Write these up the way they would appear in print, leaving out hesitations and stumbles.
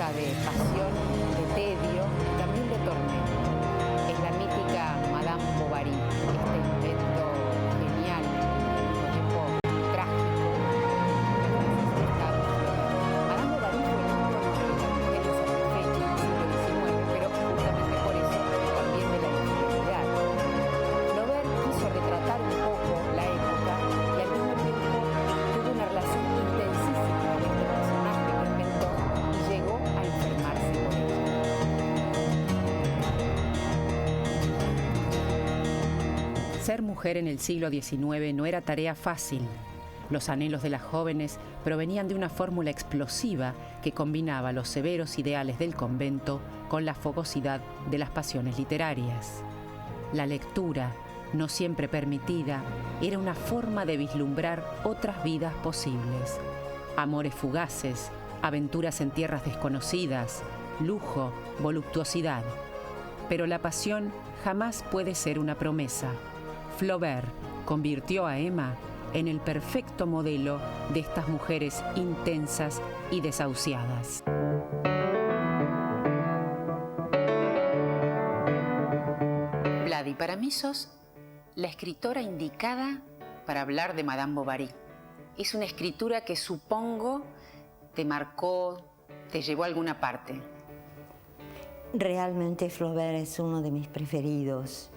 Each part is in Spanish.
época de pasión, de tedio y también de tormento. Es la mítica Madame Bovary, este invento genial, al mismo tiempo trágico. Madame Bovary fue el ícono de las mujeres satisfechas del siglo XIX, pero justamente por eso también de la infidelidad. Flaubert quiso retratar un poco la época y al mismo tiempo tuvo una relación intensísima con este personaje que inventó y llegó a enfermarse con ella. Ser mujer en el siglo XIX no era tarea fácil. Los anhelos de las jóvenes provenían de una fórmula explosiva que combinaba los severos ideales del convento con la fogosidad de las pasiones literarias. La lectura, no siempre permitida, era una forma de vislumbrar otras vidas posibles. Amores fugaces, aventuras en tierras desconocidas, lujo, voluptuosidad. Pero la pasión jamás puede ser una promesa. Flaubert convirtió a Emma en el perfecto modelo de estas mujeres intensas y desahuciadas. Vladi, para mí sos la escritora indicada para hablar de Madame Bovary. Es una escritura que supongo te marcó, te llevó a alguna parte. Realmente Flaubert es uno de mis preferidos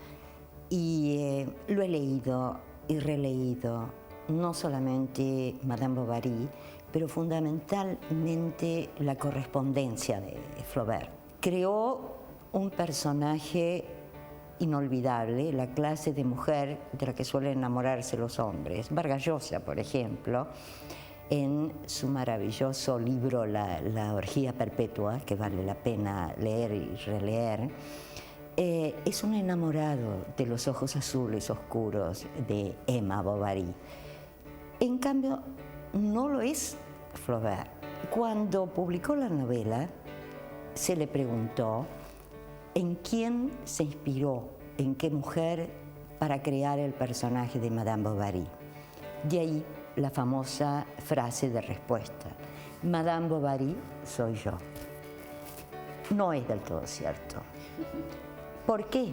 y lo he leído y releído, no solamente Madame Bovary, pero fundamentalmente la correspondencia de Flaubert. Creó un personaje inolvidable, la clase de mujer de la que suelen enamorarse los hombres. Vargas Llosa, por ejemplo, en su maravilloso libro La orgía perpetua, que vale la pena leer y releer, es un enamorado de los ojos azules oscuros de Emma Bovary. En cambio, no lo es Flaubert. Cuando publicó la novela, se le preguntó en quién se inspiró, en qué mujer, para crear el personaje de Madame Bovary. De ahí la famosa frase de respuesta: Madame Bovary soy yo. No es del todo cierto. ¿Por qué?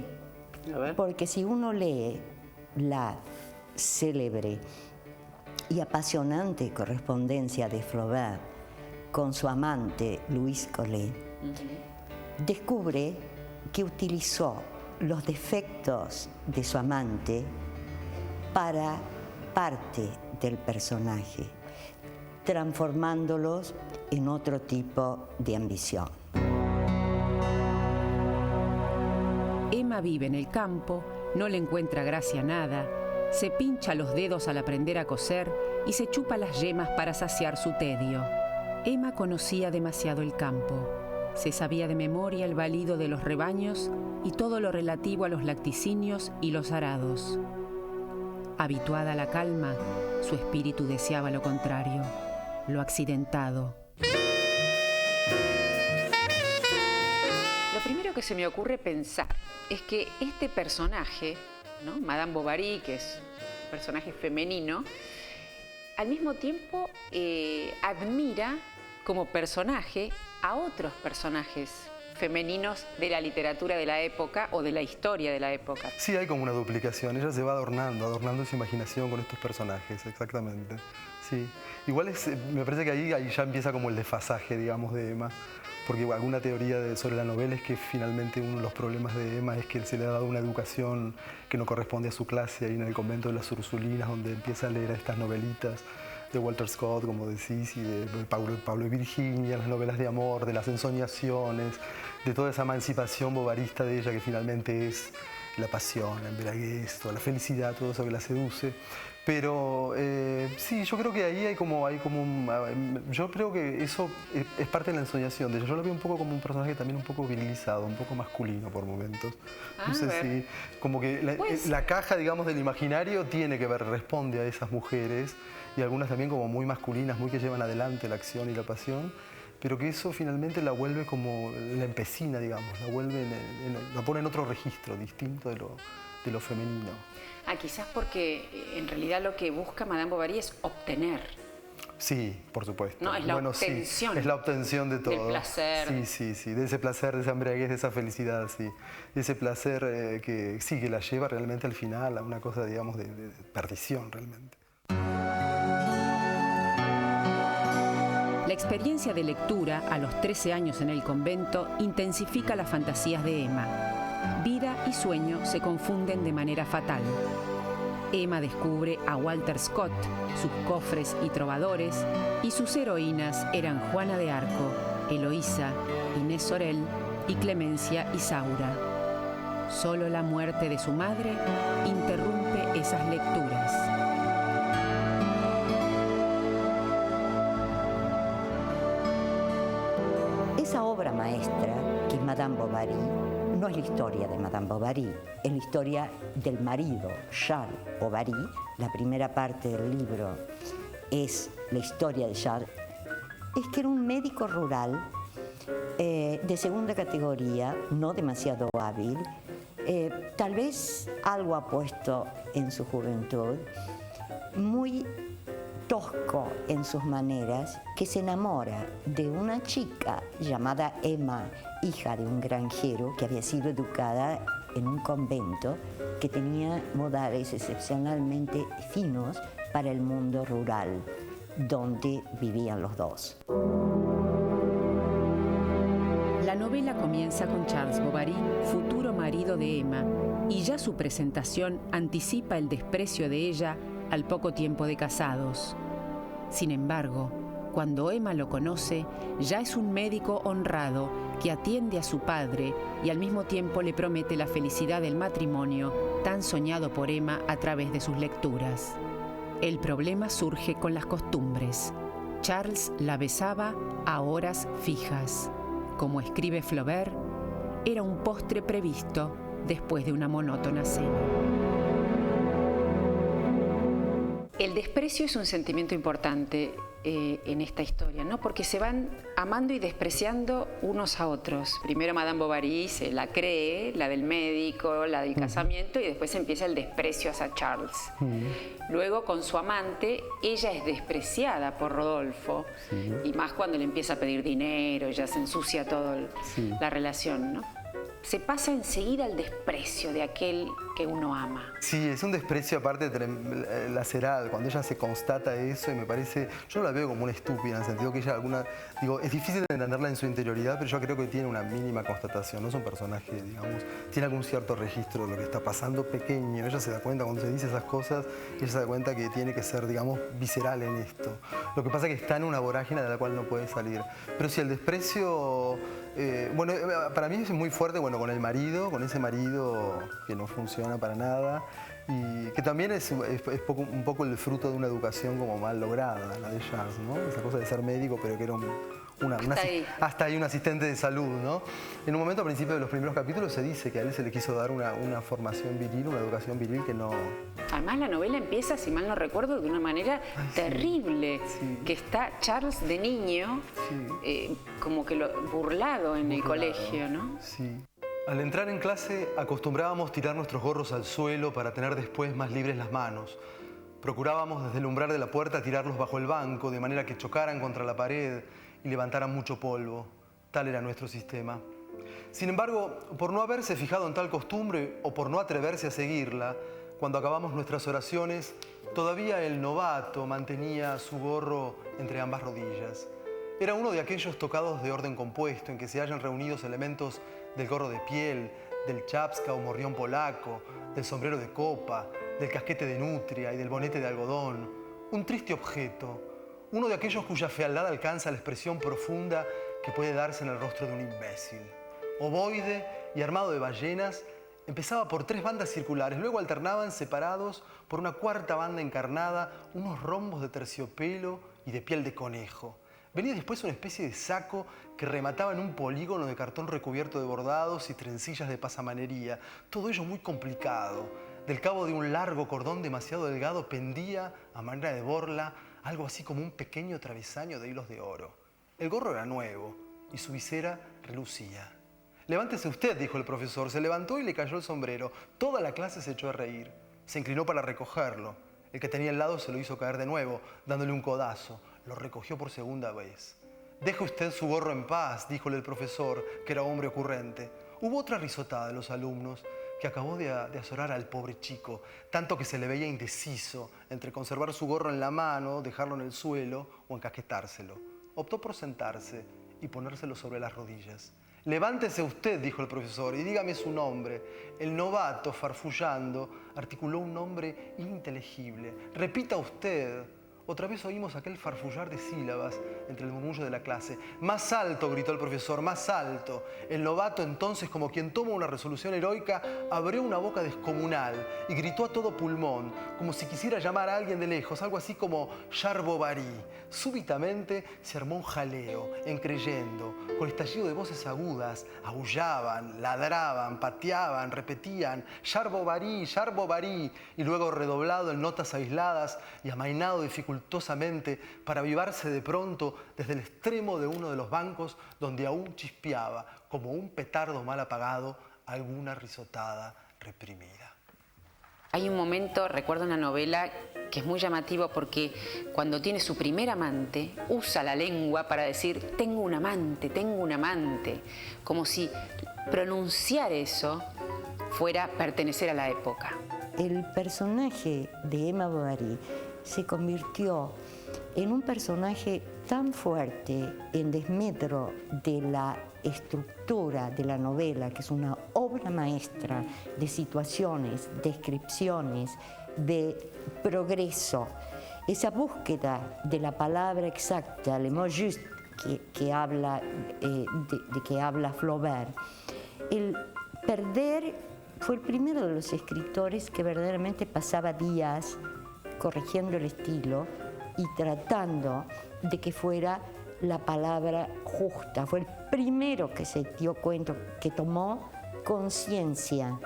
Porque si uno lee la célebre y apasionante correspondencia de Flaubert con su amante Louise Collet, descubre que utilizó los defectos de su amante para parte del personaje, transformándolos en otro tipo de ambición. Emma vive en el campo, no le encuentra gracia a nada, se pincha los dedos al aprender a coser y se chupa las yemas para saciar su tedio. Emma conocía demasiado el campo. Se sabía de memoria el balido de los rebaños y todo lo relativo a los lacticinios y los arados. Habituada a la calma, su espíritu deseaba lo contrario, lo accidentado. Lo primero que se me ocurre pensar es que este personaje, ¿no? Madame Bovary, que es un personaje femenino, al mismo tiempo admira como personaje a otros personajes femeninos de la literatura de la época o de la historia de la época. Sí, hay como una duplicación. Ella se va adornando su imaginación con estos personajes, exactamente. Sí. Igual me parece que ahí ya empieza como el desfasaje, digamos, de Emma. Porque alguna teoría sobre la novela es que finalmente uno de los problemas de Emma es que se le ha dado una educación que no corresponde a su clase ahí en el convento de las Ursulinas, donde empieza a leer estas novelitas de Walter Scott, como decís, y de Pablo y Virginia, las novelas de amor, de las ensoñaciones, de toda esa emancipación bovarista de ella que finalmente es la pasión, la embriaguez, toda la felicidad, todo eso que la seduce. Pero sí, yo creo que ahí hay como yo creo que eso es parte de la ensoñación de ella. Yo lo veo un poco como un personaje también un poco virilizado, un poco masculino por momentos. No sé si, como que la caja, digamos, del imaginario tiene que ver, responde a esas mujeres y algunas también como muy masculinas, muy que llevan adelante la acción y la pasión, pero que eso finalmente la vuelve como, la empecina, digamos, la pone en otro registro distinto de lo femenino. Quizás porque en realidad lo que busca Madame Bovary es obtener. Sí, por supuesto. No, es la obtención. Sí, es la obtención de todo. Del placer. Sí, de ese placer, de esa embriaguez, de esa felicidad, sí. De ese placer que la lleva realmente al final a una cosa, digamos, de perdición realmente. La experiencia de lectura a los 13 años en el convento intensifica las fantasías de Emma. Vida y sueño se confunden de manera fatal. Emma descubre a Walter Scott, sus cofres y trovadores, y sus heroínas eran Juana de Arco, Eloísa, Inés Sorel y Clemencia Isaura. Solo la muerte de su madre interrumpe esas lecturas. Esa obra maestra, que es Madame Bovary, no es la historia de Madame Bovary, es la historia del marido, Charles Bovary. La primera parte del libro es la historia de Charles. Es que era un médico rural de segunda categoría, no demasiado hábil, tal vez algo apuesto en su juventud, muy tosco en sus maneras, que se enamora de una chica llamada Emma, hija de un granjero que había sido educada en un convento, que tenía modales excepcionalmente finos para el mundo rural, donde vivían los dos. La novela comienza con Charles Bovary, futuro marido de Emma, y ya su presentación anticipa el desprecio de ella al poco tiempo de casados. Sin embargo, cuando Emma lo conoce, ya es un médico honrado que atiende a su padre y al mismo tiempo le promete la felicidad del matrimonio tan soñado por Emma a través de sus lecturas. El problema surge con las costumbres. Charles la besaba a horas fijas. Como escribe Flaubert, era un postre previsto después de una monótona cena. El desprecio es un sentimiento importante en esta historia, ¿no? Porque se van amando y despreciando unos a otros. Primero Madame Bovary se la cree, la del médico, la del casamiento, y después empieza el desprecio hacia Charles. Luego, con su amante, ella es despreciada por Rodolfo, y más cuando le empieza a pedir dinero, ya se ensucia toda la relación, ¿no? Se pasa enseguida al desprecio de aquel que uno ama. Sí, es un desprecio aparte laceral, cuando ella se constata eso, y me parece, yo la veo como una estúpida, en el sentido que ella es difícil entenderla en su interioridad, pero yo creo que tiene una mínima constatación, no es un personaje, digamos, tiene algún cierto registro de lo que está pasando pequeño, ella se da cuenta cuando se dice esas cosas, ella se da cuenta que tiene que ser, digamos, visceral en esto. Lo que pasa es que está en una vorágine de la cual no puede salir. Pero si el desprecio, para mí es muy fuerte, con el marido, con ese marido que no funciona para nada, y que también es un poco el fruto de una educación como mal lograda, la de Charles, ¿no? Esa cosa de ser médico, pero que era hasta ahí un asistente de salud, ¿no? En un momento, al principio de los primeros capítulos, se dice que a él se le quiso dar una formación viril, una educación viril que no... Además, la novela empieza, si mal no recuerdo, de una manera terrible, que está Charles de niño, como que burlado en el colegio, ¿no? Sí. Al entrar en clase, acostumbrábamos tirar nuestros gorros al suelo para tener después más libres las manos. Procurábamos desde el umbral de la puerta tirarlos bajo el banco, de manera que chocaran contra la pared y levantaran mucho polvo. Tal era nuestro sistema. Sin embargo, por no haberse fijado en tal costumbre o por no atreverse a seguirla, cuando acabamos nuestras oraciones, todavía el novato mantenía su gorro entre ambas rodillas. Era uno de aquellos tocados de orden compuesto en que se hallan reunidos elementos del gorro de piel, del chapska o morrión polaco, del sombrero de copa, del casquete de nutria y del bonete de algodón. Un triste objeto, uno de aquellos cuya fealdad alcanza la expresión profunda que puede darse en el rostro de un imbécil. Ovoide y armado de ballenas, empezaba por 3 bandas circulares, luego alternaban separados por una cuarta banda encarnada, unos rombos de terciopelo y de piel de conejo. Venía después una especie de saco que remataba en un polígono de cartón recubierto de bordados y trencillas de pasamanería, todo ello muy complicado. Del cabo de un largo cordón demasiado delgado pendía, a manera de borla, algo así como un pequeño travesaño de hilos de oro. El gorro era nuevo y su visera relucía. «Levántese usted», dijo el profesor. Se levantó y le cayó el sombrero. Toda la clase se echó a reír. Se inclinó para recogerlo. El que tenía al lado se lo hizo caer de nuevo, dándole un codazo. lo recogió por segunda vez. «Deje usted su gorro en paz», díjole el profesor, que era hombre ocurrente. Hubo otra risotada de los alumnos, que acabó de azorar al pobre chico, tanto que se le veía indeciso entre conservar su gorro en la mano, dejarlo en el suelo o encasquetárselo. Optó por sentarse y ponérselo sobre las rodillas. «Levántese usted», dijo el profesor, «y dígame su nombre». El novato, farfullando, articuló un nombre ininteligible. «Repita usted». Otra vez oímos aquel farfullar de sílabas entre el murmullo de la clase. «Más alto», gritó el profesor, «más alto». El novato entonces, como quien toma una resolución heroica, abrió una boca descomunal y gritó a todo pulmón, como si quisiera llamar a alguien de lejos, algo así como «Charbovary». Súbitamente se armó un jaleo, encreyendo, con estallido de voces agudas, aullaban, ladraban, pateaban, repetían «Charbovary, Charbovary», y luego redoblado en notas aisladas y amainado dificultosamente para avivarse de pronto desde el extremo de uno de los bancos donde aún chispeaba, como un petardo mal apagado, alguna risotada reprimida. Hay un momento, recuerdo en la novela, que es muy llamativo porque cuando tiene su primer amante, usa la lengua para decir tengo un amante, como si pronunciar eso fuera pertenecer a la época. El personaje de Emma Bovary se convirtió en un personaje tan fuerte en desmedro de la estructura de la novela, que es una obra maestra de situaciones, descripciones, de progreso. Esa búsqueda de la palabra exacta, le mot juste, que habla Flaubert. El perder fue el primero de los escritores que verdaderamente pasaba días corrigiendo el estilo y tratando de que fuera la palabra justa. Fue el primero que se dio cuenta, que tomó conciencia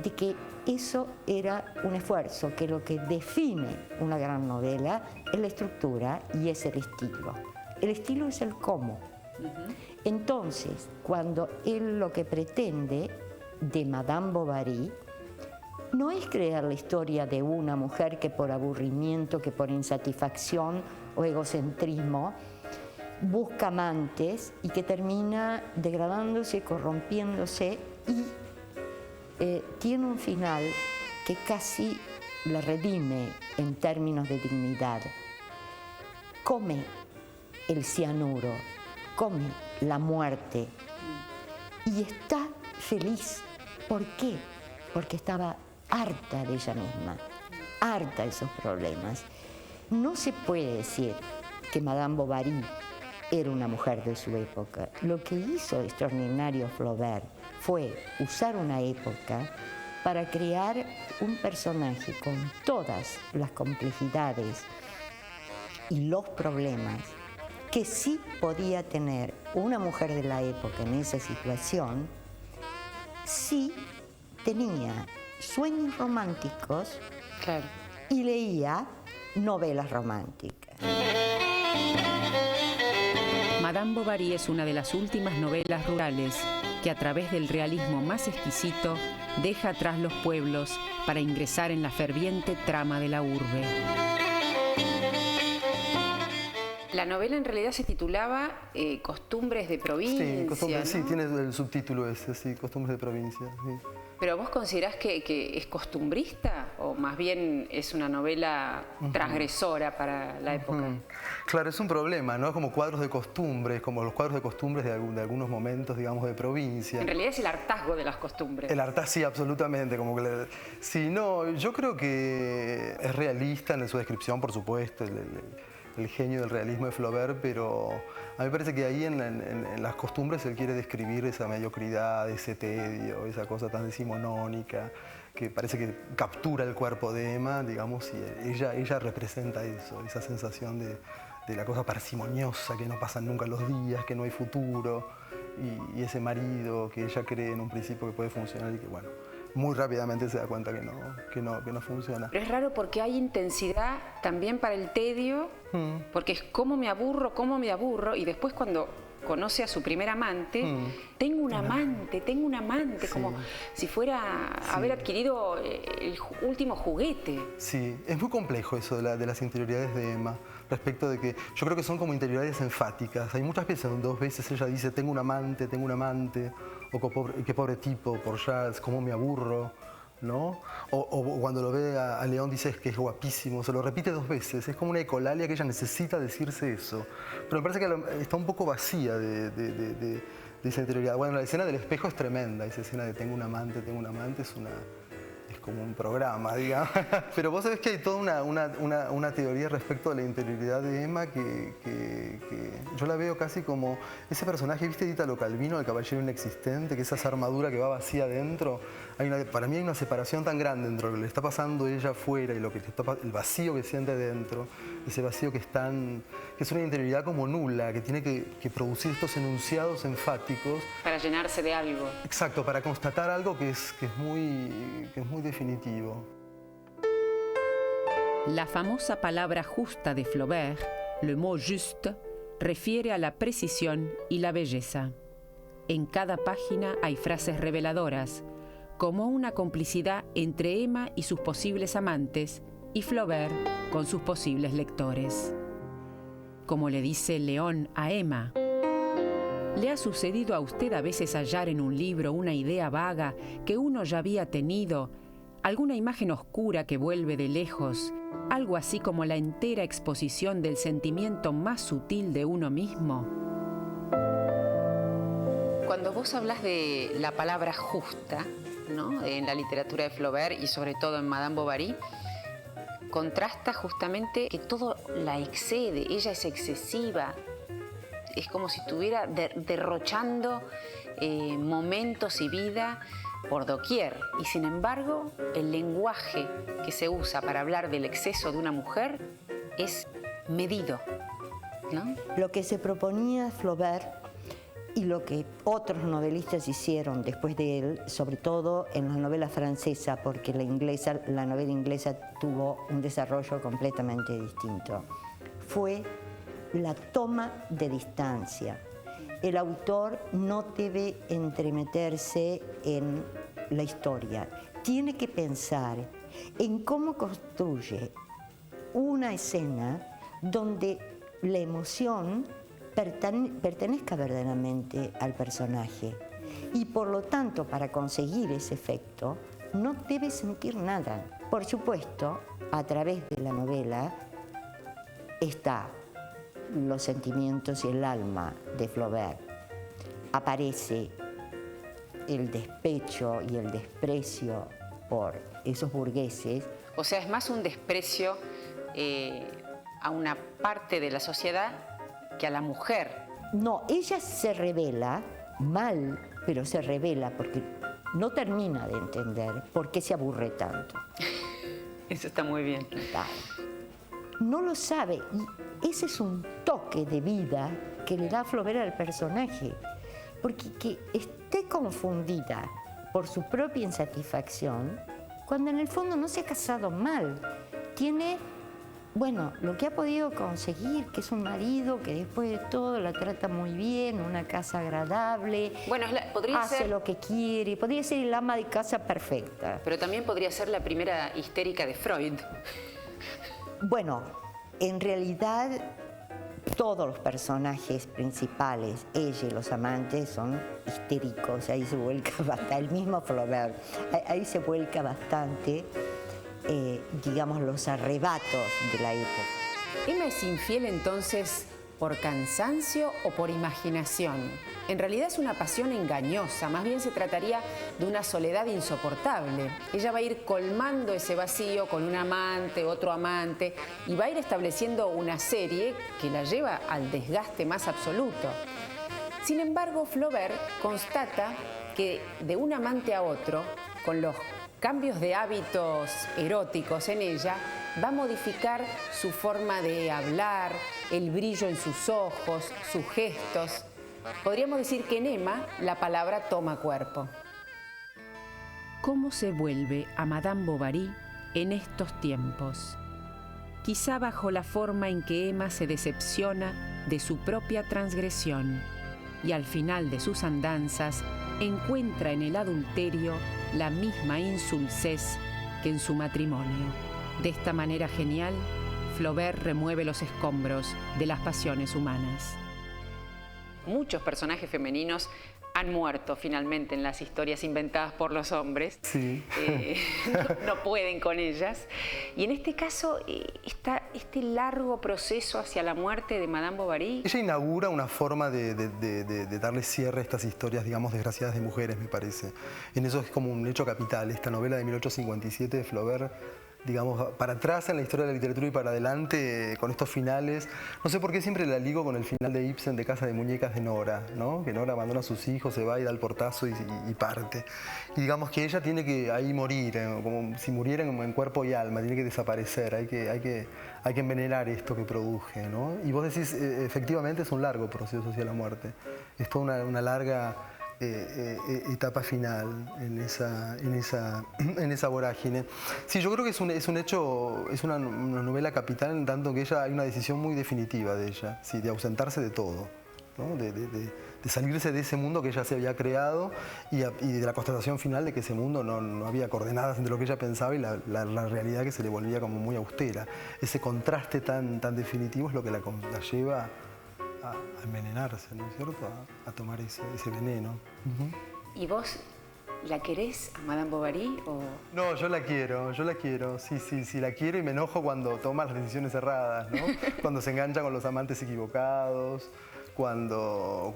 de que eso era un esfuerzo, que lo que define una gran novela es la estructura y es el estilo. El estilo es el cómo. Entonces, cuando él lo que pretende de Madame Bovary no es crear la historia de una mujer que por aburrimiento, que por insatisfacción o egocentrismo busca amantes y que termina degradándose, corrompiéndose y tiene un final que casi la redime en términos de dignidad. Come el cianuro, come la muerte y está feliz. ¿Por qué? Porque estaba harta de ella misma, harta de esos problemas. No se puede decir que Madame Bovary era una mujer de su época. Lo que hizo extraordinario Flaubert fue usar una época para crear un personaje con todas las complejidades y los problemas que sí podía tener una mujer de la época en esa situación, sí tenía sueños románticos, claro, y leía novelas románticas. Madame Bovary es una de las últimas novelas rurales que a través del realismo más exquisito deja atrás los pueblos para ingresar en la ferviente trama de la urbe. La novela en realidad se titulaba Costumbres de Provincia. Sí, ¿no? tiene el subtítulo ese, sí, Costumbres de Provincia. Sí. ¿Pero vos considerás que es costumbrista o más bien es una novela transgresora para la época? Claro, es un problema, ¿no? Es como cuadros de costumbres, como los cuadros de costumbres de algunos momentos, digamos, de provincia. En realidad es el hartazgo de las costumbres. El hartazgo, sí, absolutamente. Sí, no, yo creo que es realista en su descripción, por supuesto, el genio del realismo de Flaubert, pero a mí me parece que ahí en las costumbres él quiere describir esa mediocridad, ese tedio, esa cosa tan decimonónica, que parece que captura el cuerpo de Emma, digamos, y ella representa eso, esa sensación de la cosa parsimoniosa, que no pasan nunca los días, que no hay futuro, y ese marido que ella cree en un principio que puede funcionar y que, bueno, muy rápidamente se da cuenta que no funciona. Pero es raro porque hay intensidad también para el tedio, porque es cómo me aburro, y después cuando conoce a su primer amante, tengo un amante, sí, como si fuera haber adquirido el último juguete. Sí, es muy complejo eso de las interioridades de Emma, respecto de que yo creo que son como interioridades enfáticas. Hay muchas veces, 2 veces ella dice, tengo un amante, o qué pobre tipo, por jazz, cómo me aburro, ¿no? O cuando lo ve a León dice que es guapísimo, se lo repite 2 veces, es como una ecolalia que ella necesita decirse eso. Pero me parece que está un poco vacía de esa interioridad. Bueno, la escena del espejo es tremenda, esa escena de tengo un amante, es como un programa, digamos. Pero vos sabés que hay toda una teoría respecto a la interioridad de Emma que yo la veo casi como ese personaje, ¿viste? De Italo Calvino, el caballero inexistente, que es esa armadura que va vacía adentro. Para mí hay una separación tan grande entre lo que le está pasando a ella afuera y el vacío que siente dentro. Ese vacío que es una interioridad como nula, que tiene que producir estos enunciados enfáticos. Para llenarse de algo. Exacto, para constatar algo que es muy definitivo. La famosa palabra justa de Flaubert, le mot juste, refiere a la precisión y la belleza. En cada página hay frases reveladoras, como una complicidad entre Emma y sus posibles amantes y Flaubert con sus posibles lectores. Como le dice León a Emma, ¿le ha sucedido a usted a veces hallar en un libro una idea vaga que uno ya había tenido, alguna imagen oscura que vuelve de lejos, algo así como la entera exposición del sentimiento más sutil de uno mismo? Cuando vos hablas de la palabra justa, ¿no?, en la literatura de Flaubert y sobre todo en Madame Bovary, contrasta justamente que todo la excede, ella es excesiva, es como si estuviera derrochando momentos y vida por doquier. Y sin embargo, el lenguaje que se usa para hablar del exceso de una mujer es medido, ¿no? Lo que se proponía Flaubert y lo que otros novelistas hicieron después de él, sobre todo en la novela francesa, porque la novela inglesa tuvo un desarrollo completamente distinto, fue la toma de distancia. El autor no debe entremeterse en la historia, tiene que pensar en cómo construye una escena donde la emoción pertenezca verdaderamente al personaje y por lo tanto para conseguir ese efecto no debe sentir nada. Por supuesto, a través de la novela está los sentimientos y el alma de Flaubert. Aparece el despecho y el desprecio por esos burgueses. O sea, es más un desprecio a una parte de la sociedad que a la mujer. No, ella se revela mal, pero se revela porque no termina de entender por qué se aburre tanto. Eso está muy bien. No lo sabe y ese es un toque de vida que le da Flaubert al personaje, porque que esté confundida por su propia insatisfacción, cuando en el fondo no se ha casado mal, tiene, bueno, lo que ha podido conseguir, que es un marido que después de todo la trata muy bien, una casa agradable, bueno, hace lo que quiere, podría ser el ama de casa perfecta. Pero también podría ser la primera histérica de Freud. Bueno, en realidad todos los personajes principales, ella y los amantes, son histéricos, ahí se vuelca bastante, el mismo Flaubert, ahí se vuelca bastante, digamos, los arrebatos de la época. ¿Emma es infiel entonces por cansancio o por imaginación? En realidad es una pasión engañosa, más bien se trataría de una soledad insoportable. Ella va a ir colmando ese vacío con un amante, otro amante, y va a ir estableciendo una serie que la lleva al desgaste más absoluto. Sin embargo, Flaubert constata que de un amante a otro, con los cambios de hábitos eróticos en ella, va a modificar su forma de hablar, el brillo en sus ojos, sus gestos. Podríamos decir que en Emma la palabra toma cuerpo. ¿Cómo se vuelve a Madame Bovary en estos tiempos? Quizá bajo la forma en que Emma se decepciona de su propia transgresión y al final de sus andanzas encuentra en el adulterio la misma insulsez que en su matrimonio. De esta manera genial, Flaubert remueve los escombros de las pasiones humanas. Muchos personajes femeninos han muerto finalmente en las historias inventadas por los hombres. Sí. No pueden con ellas. Y en este caso está este largo proceso hacia la muerte de Madame Bovary. Ella inaugura una forma de darle cierre a estas historias, digamos, desgraciadas de mujeres, me parece. En eso es como un hecho capital. Esta novela de 1857 de Flaubert, digamos, para atrás en la historia de la literatura y para adelante con estos finales. No sé por qué siempre la ligo con el final de Ibsen de Casa de Muñecas de Nora, ¿no? Que Nora abandona a sus hijos, se va y da el portazo y parte. Y digamos que ella tiene que ahí morir, como si muriera en cuerpo y alma, tiene que desaparecer, hay que envenenar esto que produje, ¿no? Y vos decís, efectivamente es un largo proceso hacia la muerte. Es toda una larga etapa final en esa vorágine. Sí, yo creo que es un hecho, es una novela capital en tanto que ella hay una decisión muy definitiva de ella, sí, de ausentarse de todo, ¿no? de salirse de ese mundo que ella se había creado y de la constatación final de que ese mundo no había coordenadas entre lo que ella pensaba y la realidad que se le volvía como muy austera. Ese contraste tan definitivo es lo que la lleva a envenenarse, ¿no es cierto? A tomar ese veneno. ¿Y vos la querés a Madame Bovary? ¿O? No, yo la quiero, sí, la quiero y me enojo cuando toma las decisiones erradas, ¿no? Cuando se engancha con los amantes equivocados, cuando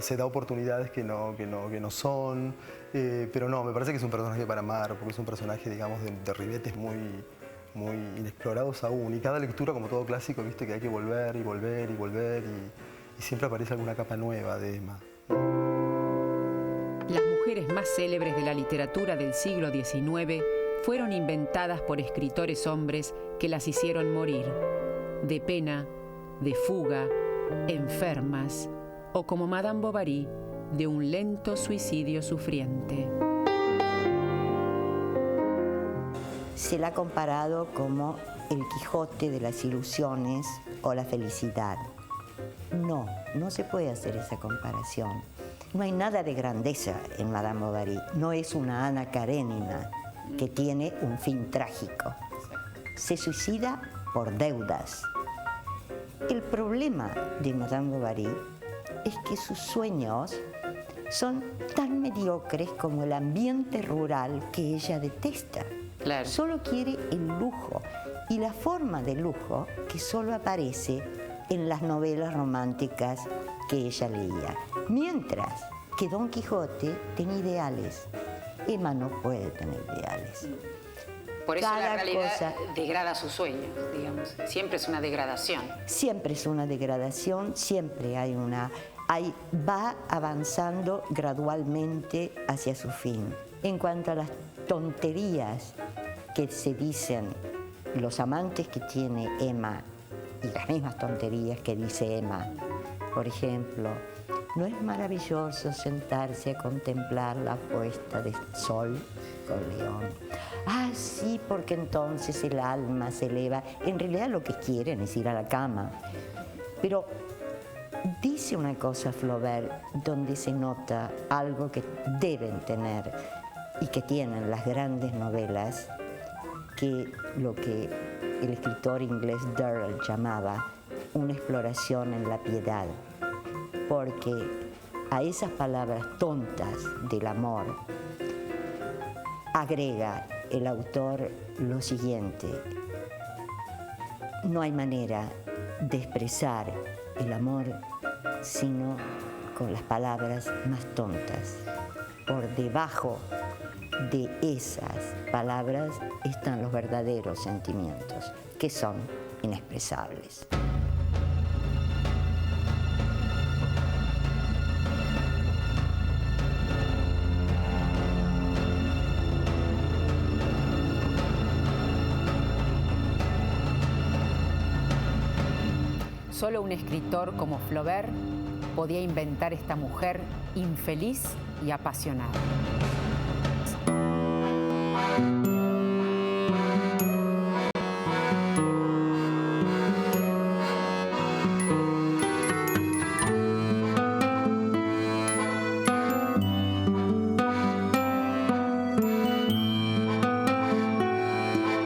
se da oportunidades que no son, pero no, me parece que es un personaje para amar, porque es un personaje, digamos, de ribetes muy inexplorados aún, y cada lectura, como todo clásico, viste que hay que volver y siempre aparece alguna capa nueva de Emma. Las mujeres más célebres de la literatura del siglo XIX fueron inventadas por escritores hombres que las hicieron morir, de pena, de fuga, enfermas, o como Madame Bovary, de un lento suicidio sufriente. Se la ha comparado como el Quijote de las ilusiones o la felicidad. No se puede hacer esa comparación. No hay nada de grandeza en Madame Bovary. No es una Ana Karenina que tiene un fin trágico. Se suicida por deudas. El problema de Madame Bovary es que sus sueños son tan mediocres como el ambiente rural que ella detesta. Claro. Solo quiere el lujo y la forma de lujo que solo aparece en las novelas románticas que ella leía. Mientras que Don Quijote tiene ideales, Emma no puede tener ideales. Por eso la realidad degrada sus sueños, digamos. Siempre es una degradación. Siempre es una degradación, siempre va avanzando gradualmente hacia su fin. En cuanto a las tonterías que se dicen los amantes que tiene Emma y las mismas tonterías que dice Emma, por ejemplo, ¿no es maravilloso sentarse a contemplar la puesta de sol con León? Ah, sí, porque entonces el alma se eleva. En realidad lo que quieren es ir a la cama. Pero dice una cosa Flaubert donde se nota algo que deben tener y que tienen las grandes novelas, que lo que el escritor inglés Durrell llamaba una exploración en la piedad, porque a esas palabras tontas del amor agrega el autor lo siguiente: no hay manera de expresar el amor sino con las palabras más tontas. Por debajo de esas palabras están los verdaderos sentimientos, que son inexpresables. Solo un escritor como Flaubert podía inventar esta mujer infeliz y apasionada.